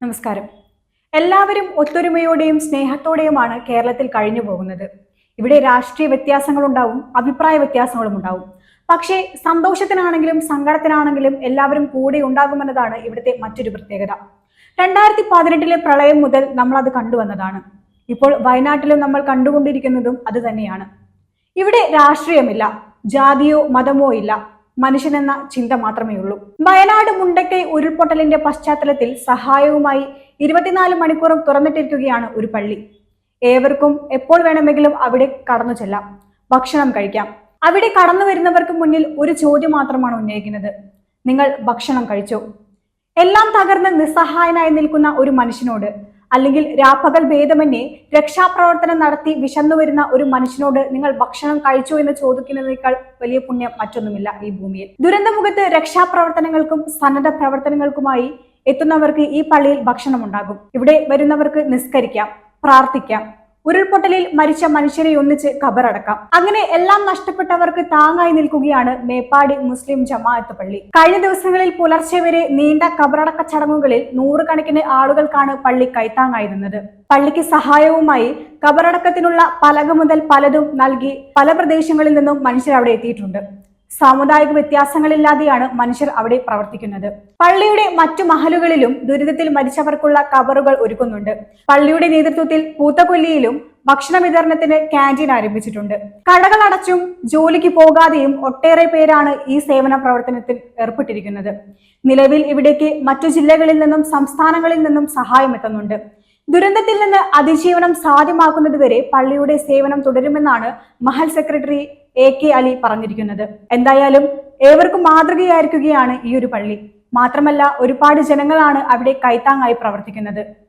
നമസ്കാരം. എല്ലാവരും ഒത്തൊരുമയോടെയും സ്നേഹത്തോടെയുമാണ് കേരളത്തിൽ കഴിഞ്ഞു പോകുന്നത്. ഇവിടെ രാഷ്ട്രീയ വ്യത്യാസങ്ങളുണ്ടാവും, അഭിപ്രായ വ്യത്യാസങ്ങളും ഉണ്ടാവും. പക്ഷേ സന്തോഷത്തിനാണെങ്കിലും സങ്കടത്തിനാണെങ്കിലും എല്ലാവരും കൂടെ ഉണ്ടാകുമെന്നതാണ് ഇവിടുത്തെ മറ്റൊരു പ്രത്യേകത. 2018 പ്രളയം മുതൽ നമ്മൾ അത് കണ്ടുവന്നതാണ്. ഇപ്പോൾ വയനാട്ടിലും നമ്മൾ കണ്ടുകൊണ്ടിരിക്കുന്നതും അത് തന്നെയാണ്. ഇവിടെ രാഷ്ട്രീയമില്ല, ജാതിയോ മതമോ ഇല്ല, മനുഷ്യനെന്ന ചിന്ത മാത്രമേ ഉള്ളൂ. വയനാട് മുണ്ടക്കൈ ഉരുൾപൊട്ടലിന്റെ പശ്ചാത്തലത്തിൽ സഹായവുമായി 24 മണിക്കൂറും തുറന്നിട്ടിരിക്കുകയാണ് ഒരു പള്ളി. ഏവർക്കും എപ്പോൾ വേണമെങ്കിലും അവിടെ കടന്നു ചെല്ലാം, ഭക്ഷണം കഴിക്കാം. അവിടെ കടന്നു വരുന്നവർക്ക് മുന്നിൽ ഒരു ചോദ്യം മാത്രമാണ് ഉന്നയിക്കുന്നത്: നിങ്ങൾ ഭക്ഷണം കഴിച്ചോ? എല്ലാം തകർന്ന് നിസ്സഹായനായി നിൽക്കുന്ന ഒരു മനുഷ്യനോട്, അല്ലെങ്കിൽ രാപ്പകൽ ഭേദമന്യേ രക്ഷാപ്രവർത്തനം നടത്തി വിശന്നു വരുന്ന ഒരു മനുഷ്യനോട് നിങ്ങൾ ഭക്ഷണം കഴിച്ചോ എന്ന് ചോദിക്കുന്നതിനേക്കാൾ വലിയ പുണ്യം മറ്റൊന്നുമില്ല ഈ ഭൂമിയിൽ. ദുരന്തമുഖത്ത് രക്ഷാപ്രവർത്തനങ്ങൾക്കും സന്നദ്ധ പ്രവർത്തനങ്ങൾക്കുമായി എത്തുന്നവർക്ക് ഈ പള്ളിയിൽ ഭക്ഷണം ഉണ്ടാകും. ഇവിടെ വരുന്നവർക്ക് നിസ്കരിക്കാം, പ്രാർത്ഥിക്കാം, ഉരുൾപൊട്ടലിൽ മരിച്ച മനുഷ്യരെ ഒന്നിച്ച് ഖബറടക്കാം. അങ്ങനെ എല്ലാം നഷ്ടപ്പെട്ടവർക്ക് താങ്ങായി നിൽക്കുകയാണ് മേപ്പാടി മുസ്ലിം ജമാഅത്ത് പള്ളി. കഴിഞ്ഞ ദിവസങ്ങളിൽ പുലർച്ചെ വരെ നീണ്ട ഖബറടക്ക ചടങ്ങുകളിൽ നൂറുകണക്കിന് ആളുകൾക്കാണ് പള്ളി കൈത്താങ്ങായി നിന്നത്. പള്ളിക്ക് സഹായവുമായി ഖബറടക്കത്തിനുള്ള പലക മുതൽ പലതും നൽകി പല പ്രദേശങ്ങളിൽ നിന്നും മനുഷ്യർ അവിടെ എത്തിയിട്ടുണ്ട്. സാമുദായിക വ്യത്യാസങ്ങളില്ലാതെയാണ് മനുഷ്യർ അവിടെ പ്രവർത്തിക്കുന്നത്. പള്ളിയുടെ മറ്റു മഹലുകളിലും ദുരിതത്തിൽ മരിച്ചവർക്കുള്ള കബറുകൾ ഒരുക്കുന്നുണ്ട്. പള്ളിയുടെ നേതൃത്വത്തിൽ പൂത്തക്കൊല്ലിയിലും ഭക്ഷണ വിതരണത്തിന് ക്യാൻറ്റീൻ ആരംഭിച്ചിട്ടുണ്ട്. കടകൾ അടച്ചും ജോലിക്ക് പോകാതെയും ഒട്ടേറെ പേരാണ് ഈ സേവന പ്രവർത്തനത്തിൽ ഏർപ്പെട്ടിരിക്കുന്നത്. നിലവിൽ ഇവിടേക്ക് മറ്റു ജില്ലകളിൽ നിന്നും സംസ്ഥാനങ്ങളിൽ നിന്നും സഹായം എത്തുന്നുണ്ട്. ദുരന്തത്തിൽ നിന്ന് അതിജീവനം സാധ്യമാക്കുന്നതുവരെ പള്ളിയുടെ സേവനം തുടരുമെന്നാണ് മഹൽ സെക്രട്ടറി AK അലി പറഞ്ഞിരിക്കുന്നത്. എന്തായാലും ഏവർക്കും മാതൃകയായിരിക്കുകയാണ് ഈ ഒരു പള്ളി. മാത്രമല്ല ഒരുപാട് ജനങ്ങളാണ് അവിടെ കൈത്താങ്ങായി പ്രവർത്തിക്കുന്നത്.